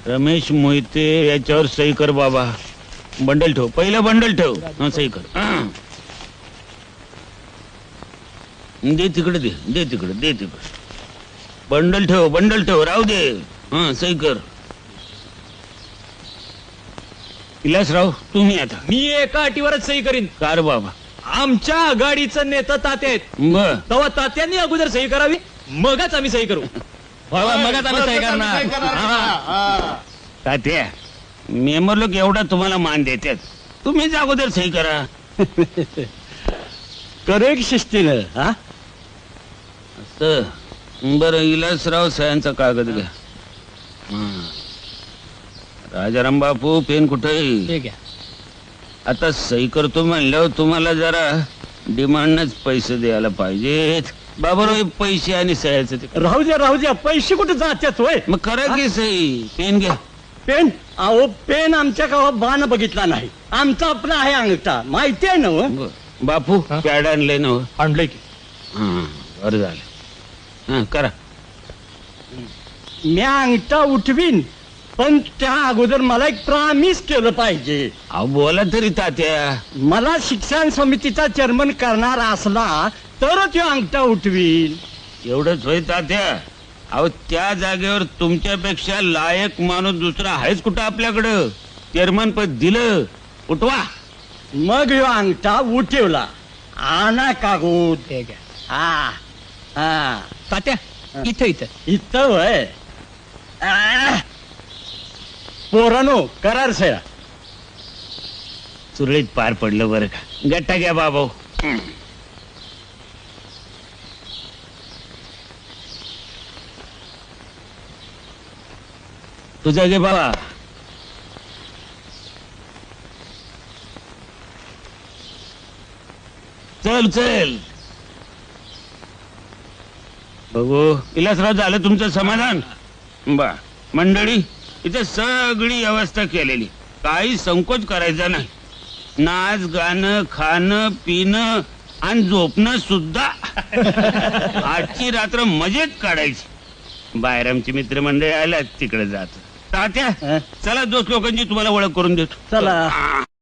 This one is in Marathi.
रमेश मोहिते याच्यावर सही कर बाबा. बंडल ठेव, पहिलं बंडल ठेव. सही कर. दे तिकडे, दे तिकडे. बंडल ठेव राहू दे. सही कर. विलासराव तुम्ही आता. मी एका अटीवरच सही करीन. कार बाबा. आमच्या आघाडीचं नेता तात्या आहेत. बर तेव्हा तात्यांनी अगोदर सही करावी, मगच आम्ही सही करू. मगच आम्ही सही करणार. तात्या, मेंबर लोक एवढा तुम्हाला मान देतात, तुम्हीच अगोदर सही करा. करेक्ट शिस्तीनं. हा बरं, विलासराव सयांचा कागद घ्या. राजाराम बापू पेन कुठे? आता सही करतो म्हणल्यावर तुम्हाला जरा डिमांडनच पैसे द्यायला पाहिजेत. बाबा पैसे आणि सह्याचं ते राहू द्या पैसे कुठे जात्यात होय. मग करा की सही. पेन घ्या. पेन? अहो पेन आमच्या गावात बाण बघितला नाही. आमचा आपला आहे अंगठा, माहिती आहे ना हो? बापू पॅड आणलंय ना? आणलंय की. बरं झालं. करा. मी अंगठा उठवीन, पण त्या अगोदर मला एक प्रॉमिस केलं पाहिजे. अहो बोला तरी तात्या. मला शिक्षण समितीचा चेअरमन करणार असला तरच तो अंगठा उठवीन. एवढंच होय तात्या? अहो त्या जागेवर तुमच्यापेक्षा लायक माणूस दुसरा आहेच कुठं आपल्याकडं? चेअरमन पद दिलं, उठवा. मग ह्यो अंगठा उठवला. आणा कागद. हा हा तात्या इथं इथं वय. पोरानो करार सया. सुरळीत पार पडलं बरं का. गट्टा घ्या बाबा. तुझा घे बाबा. चल बघू. विलासराव झालं तुमचं समाधान? बा मंडळी, इथे सगळी व्यवस्था केलेली, काही संकोच करायचा नाही. नाच गाणं खाणं पिणं आणि झोपणं सुद्धा. आजची रात्र मजेत काढायची. बाहेर आमची मित्रमंडळी आल्या, तिकडे जात. तात्या चला, दोस्त लोकांची तुम्हाला ओळख करून देतो. चला.